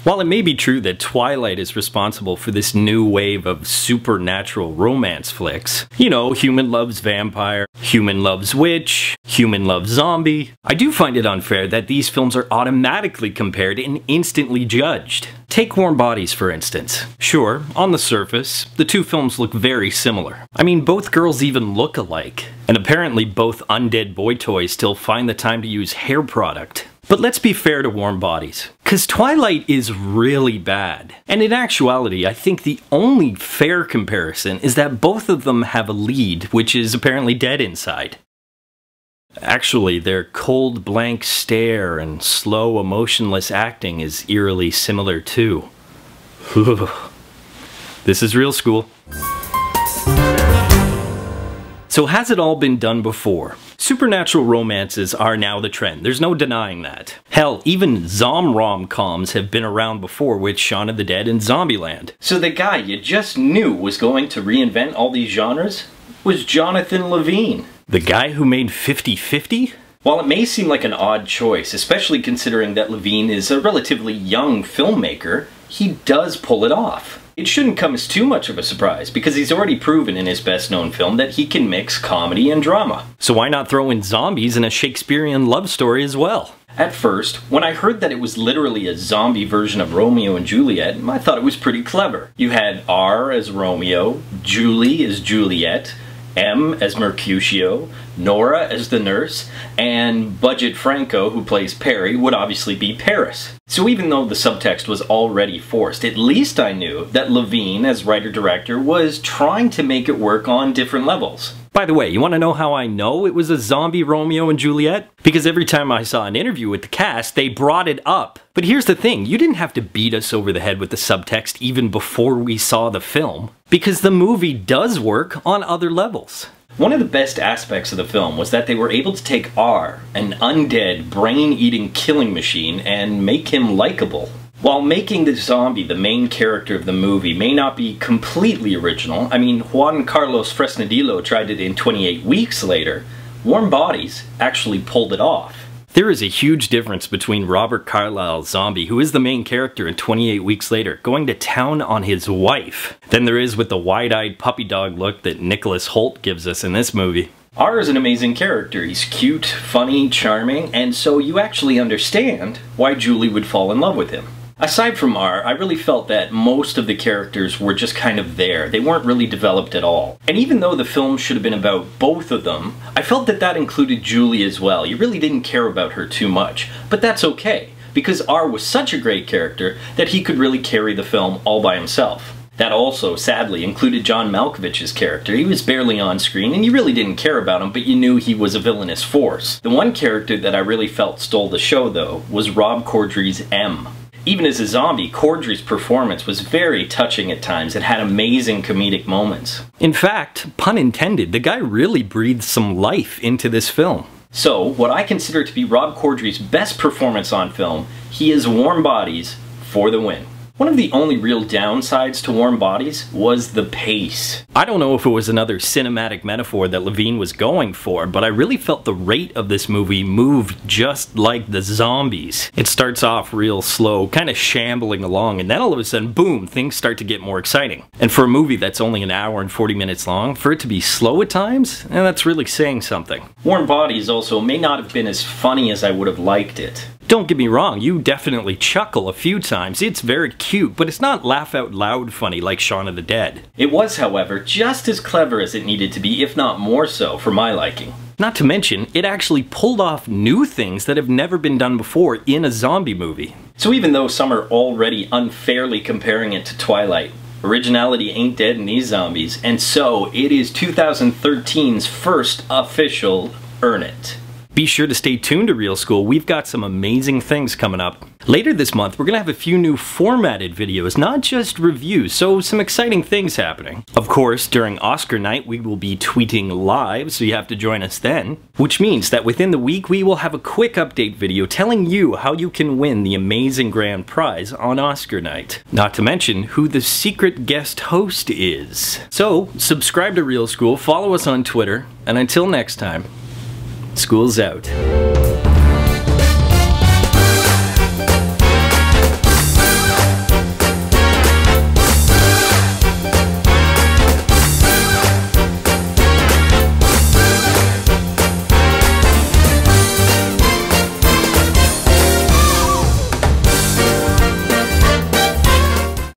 While it may be true that Twilight is responsible for this new wave of supernatural romance flicks, you know, human loves vampire, human loves witch, human loves zombie, I do find it unfair that these films are automatically compared and instantly judged. Take Warm Bodies for instance. Sure, on the surface, the two films look very similar. I mean, both girls even look alike. And apparently both undead boy toys still find the time to use hair product. But let's be fair to Warm Bodies, cause Twilight is really bad. And in actuality, I think the only fair comparison is that both of them have a lead, which is apparently dead inside. Actually, their cold blank stare and slow emotionless acting is eerily similar too. This is real school. So has it all been done before? Supernatural romances are now the trend, there's no denying that. Hell, even rom-coms have been around before with Shaun of the Dead and Zombieland. So the guy you just knew was going to reinvent all these genres was Jonathan Levine. The guy who made 50-50? While it may seem like an odd choice, especially considering that Levine is a relatively young filmmaker, he does pull it off. It shouldn't come as too much of a surprise, because he's already proven in his best-known film that he can mix comedy and drama. So why not throw in zombies and a Shakespearean love story as well? At first, when I heard that it was literally a zombie version of Romeo and Juliet, I thought it was pretty clever. You had R as Romeo, Julie as Juliet, M as Mercutio, Nora as the nurse, and Budget Franco, who plays Perry, would obviously be Paris. So even though the subtext was already forced, at least I knew that Levine, as writer-director, was trying to make it work on different levels. By the way, you want to know how I know it was a zombie Romeo and Juliet? Because every time I saw an interview with the cast, they brought it up. But here's the thing, you didn't have to beat us over the head with the subtext even before we saw the film, because the movie does work on other levels. One of the best aspects of the film was that they were able to take R, an undead, brain-eating killing machine, and make him likable. While making the zombie the main character of the movie may not be completely original, I mean, Juan Carlos Fresnadillo tried it in 28 Weeks Later, Warm Bodies actually pulled it off. There is a huge difference between Robert Carlyle's zombie, who is the main character in 28 Weeks Later, going to town on his wife, than there is with the wide-eyed puppy dog look that Nicholas Hoult gives us in this movie. R is an amazing character. He's cute, funny, charming, and so you actually understand why Julie would fall in love with him. Aside from R, I really felt that most of the characters were just kind of there. They weren't really developed at all. And even though the film should have been about both of them, I felt that that included Julie as well. You really didn't care about her too much. But that's okay, because R was such a great character that he could really carry the film all by himself. That also, sadly, included John Malkovich's character. He was barely on screen, and you really didn't care about him, but you knew he was a villainous force. The one character that I really felt stole the show, though, was Rob Corddry's M. Even as a zombie, Corddry's performance was very touching at times and had amazing comedic moments. In fact, pun intended, the guy really breathed some life into this film. So, what I consider to be Rob Corddry's best performance on film, he is Warm Bodies for the win. One of the only real downsides to Warm Bodies was the pace. I don't know if it was another cinematic metaphor that Levine was going for, but I really felt the rate of this movie moved just like the zombies. It starts off real slow, kind of shambling along, and then all of a sudden, boom, things start to get more exciting. And for a movie that's only an hour and 40 minutes long, for it to be slow at times, that's really saying something. Warm Bodies also may not have been as funny as I would have liked it. Don't get me wrong, you definitely chuckle a few times. It's very cute, but it's not laugh out loud funny like Shaun of the Dead. It was, however, just as clever as it needed to be, if not more so, for my liking. Not to mention, it actually pulled off new things that have never been done before in a zombie movie. So even though some are already unfairly comparing it to Twilight, originality ain't dead in these zombies, and so it is 2013's first official Earn It. Be sure to stay tuned to Real School, we've got some amazing things coming up. Later this month, we're gonna have a few new formatted videos, not just reviews, so some exciting things happening. Of course, during Oscar night, we will be tweeting live, so you have to join us then. Which means that within the week, we will have a quick update video telling you how you can win the amazing grand prize on Oscar night. Not to mention who the secret guest host is. So, subscribe to Real School, follow us on Twitter, and until next time, school's out.